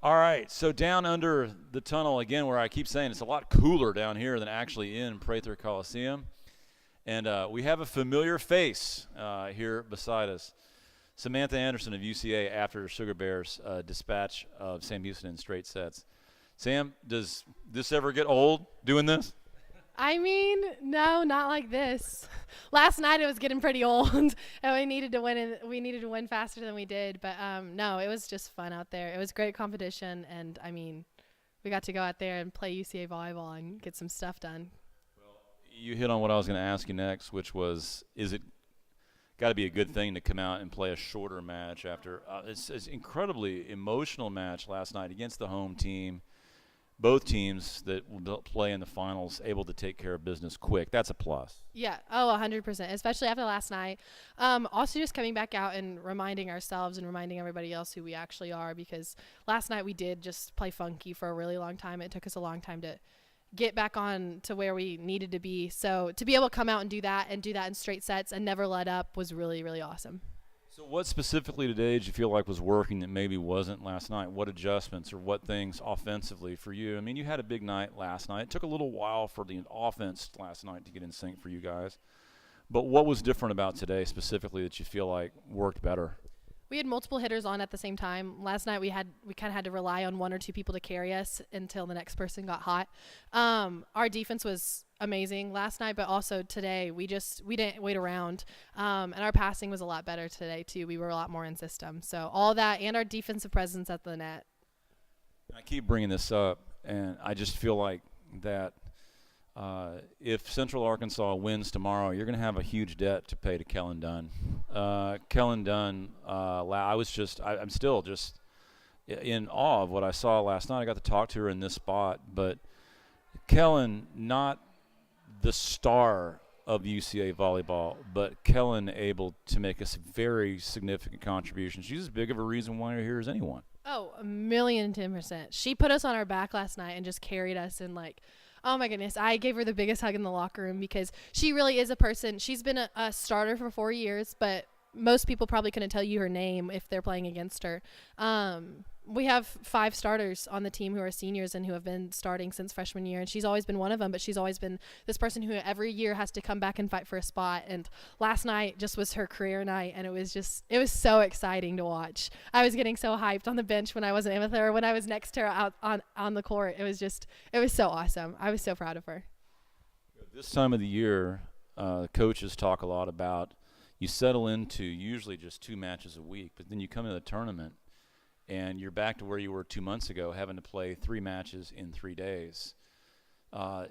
All right, so down under the tunnel again, where I keep saying it's a lot cooler down here than actually in Prather Coliseum. And we have a familiar face here beside us. Samantha Anderson of UCA after Sugar Bears' dispatch of Sam Houston in straight sets. Sam, does this ever get old, doing this? I mean, no, not like this. Last night it was getting pretty old, and we needed to win. And we needed to win faster than we did. But no, it was just fun out there. It was great competition, and I mean, we got to go out there and play UCA volleyball and get some stuff done. Well, you hit on what I was going to ask you next, which was, is it got to be a good thing to come out and play a shorter match after it's an incredibly emotional match last night against the home team? Both teams that will play in the finals able to take care of business quick. That's a plus. Yeah, 100%, especially after last night. Also just coming back out and reminding ourselves and reminding everybody else who we actually are, because last night we did just play funky for a really long time. It took us a long time to get back on to where we needed to be. So to be able to come out and do that in straight sets and never let up was really, really awesome. So what specifically today did you feel like was working that maybe wasn't last night? What adjustments or what things offensively for you? I mean, you had a big night last night. It took a little while for the offense last night to get in sync for you guys. But what was different about today specifically that you feel like worked better? We had multiple hitters on at the same time. Last night we kind of had to rely on one or two people to carry us until the next person got hot. Our defense was amazing last night, but also today we didn't wait around. And our passing was a lot better today too. We were a lot more in system. So all that and our defensive presence at the net. I keep bringing this up, and I just feel like that if Central Arkansas wins tomorrow, you're going to have a huge debt to pay to Kellen Dunn. Kellen Dunn, I'm still just in awe of what I saw last night. I got to talk to her in this spot, but Kellen, not the star of UCA volleyball, but Kellen able to make a very significant contribution. She's as big of a reason why you're here as anyone. Oh, 1,010%. She put us on our back last night and just carried us, and oh my goodness, I gave her the biggest hug in the locker room because she really is a person. She's been a starter for 4 years, but most people probably couldn't tell you her name if they're playing against her. We have 5 starters on the team who are seniors and who have been starting since freshman year, and she's always been one of them, but she's always been this person who every year has to come back and fight for a spot. And last night just was her career night, and it was so exciting to watch. I was getting so hyped on the bench when I wasn't with her, when I was next to her out on the court. It was so awesome. I was so proud of her. This time of the year, coaches talk a lot about you settle into usually just 2 matches a week, but then you come into the tournament and you're back to where you were 2 months ago, having to play 3 matches in 3 days. Do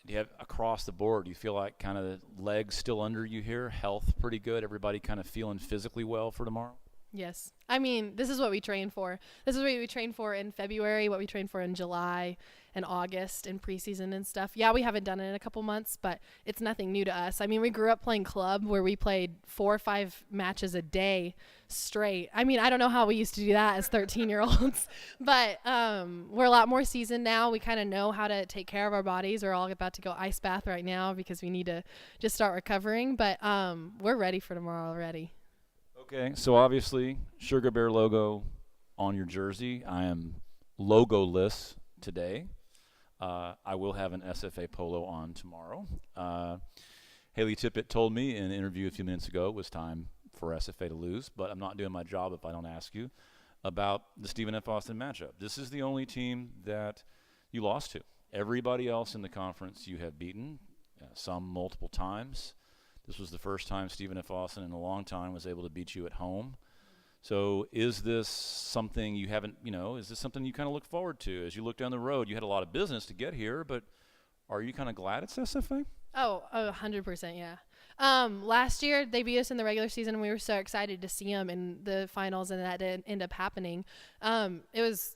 you have across the board, do you feel like kind of the legs still under you here, health pretty good, everybody kind of feeling physically well for tomorrow? Yes. I mean, this is what we train for. This is what we train for in February, what we train for in July and August and preseason and stuff. Yeah, we haven't done it in a couple months, but it's nothing new to us. I mean, we grew up playing club where we played 4 or 5 matches a day straight. I mean, I don't know how we used to do that as 13-year-olds, but we're a lot more seasoned now. We kind of know how to take care of our bodies. We're all about to go ice bath right now because we need to just start recovering, but we're ready for tomorrow already. Okay, so obviously Sugar Bear logo on your jersey. I am logo-less today. I will have an SFA polo on tomorrow. Haley Tippett told me in an interview a few minutes ago it was time for SFA to lose, but I'm not doing my job if I don't ask you about the Stephen F. Austin matchup. This is the only team that you lost to. Everybody else in the conference you have beaten, some multiple times. This was the first time Stephen F. Austin in a long time was able to beat you at home. So is this something you haven't, is this something you kind of look forward to as you look down the road? You had a lot of business to get here, but are you kind of glad it's SFA? Oh, 100%, yeah. Last year, they beat us in the regular season, and we were so excited to see them in the finals, and that didn't end up happening.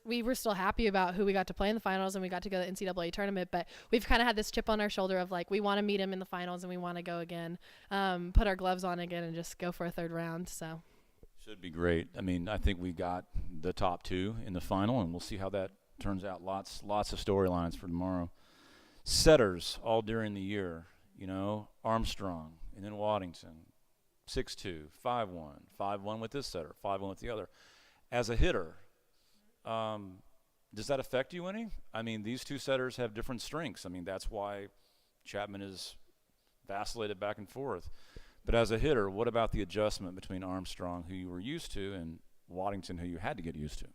We were still happy about who we got to play in the finals, and we got to go to the NCAA tournament, but we've kind of had this chip on our shoulder of, we want to meet them in the finals, and we want to go again, put our gloves on again, and just go for a 3rd round, so. Should be great. I mean, I think we got the top 2 in the final, and we'll see how that turns out. Lots of storylines for tomorrow. Setters all during the year, Armstrong and then Waddington, 6-2, 5-1, 5-1 with this setter, 5-1 with the other. As a hitter, Does that affect you any? I mean, these two setters have different strengths. I mean, that's why Chapman is vacillated back and forth. But as a hitter, what about the adjustment between Armstrong, who you were used to, and Waddington, who you had to get used to?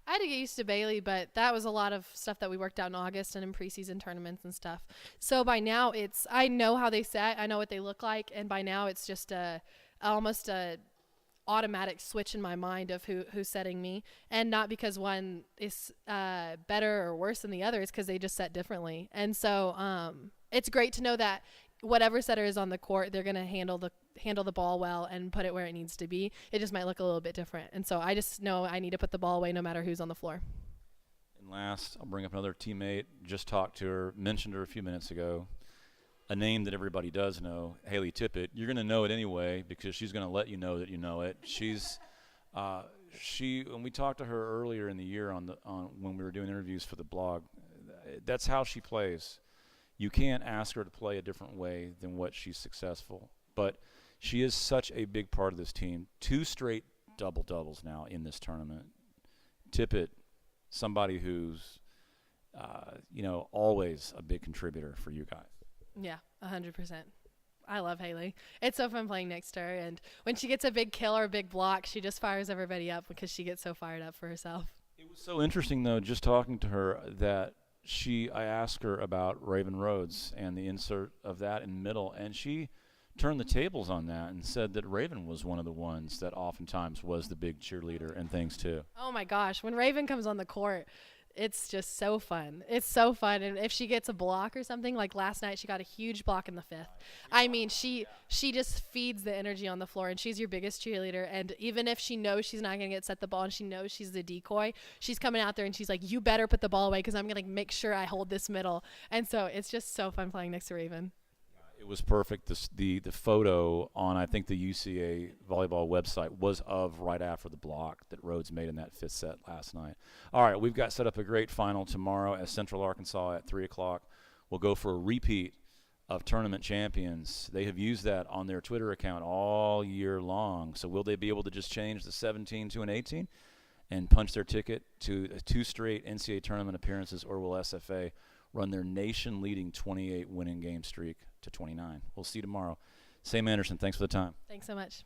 I had to get used to Bailey, but that was a lot of stuff that we worked out in August and in preseason tournaments and stuff. So by now I know how they set, I know what they look like, and by now it's just almost a automatic switch in my mind of who's setting me, and not because one is better or worse than the other, it's because they just set differently. And so it's great to know that whatever setter is on the court, they're going to handle the ball well and put it where it needs to be. It just might look a little bit different. And so I just know I need to put the ball away no matter who's on the floor. And last, I'll bring up another teammate. Just talked to her, mentioned her a few minutes ago. A name that everybody does know, Haley Tippett. You're going to know it anyway because she's going to let you know that you know it. When we talked to her earlier in the year when we were doing interviews for the blog, that's how she plays. You can't ask her to play a different way than what she's successful. But she is such a big part of this team. 2 straight double-doubles now in this tournament. Tippett, somebody who's, always a big contributor for you guys. Yeah, 100%. I love Haley. It's so fun playing next to her. And when she gets a big kill or a big block, she just fires everybody up because she gets so fired up for herself. It was so interesting, though, just talking to her that I asked her about Raven Rhodes and the insert of that in middle, and she turned the tables on that and said that Raven was one of the ones that oftentimes was the big cheerleader and things too. Oh my gosh, when Raven comes on the court, it's just so fun. It's so fun. And if she gets a block or something, like last night she got a huge block in the 5th. I mean, she just feeds the energy on the floor, and she's your biggest cheerleader. And even if she knows she's not going to get set the ball and she knows she's the decoy, she's coming out there and she's like, you better put the ball away because I'm going to make sure I hold this middle. And so it's just so fun playing next to Raven. It was perfect. The photo on, I think, the UCA volleyball website was of right after the block that Rhodes made in that 5th set last night. All right, we've got set up a great final tomorrow at Central Arkansas at 3 o'clock. We'll go for a repeat of Tournament Champions. They have used that on their Twitter account all year long. So will they be able to just change the 17 to an 18 and punch their ticket to 2 straight NCAA tournament appearances, or will SFA run their nation-leading 28 winning game streak to 29? We'll see you tomorrow. Sam Anderson, thanks for the time. Thanks so much.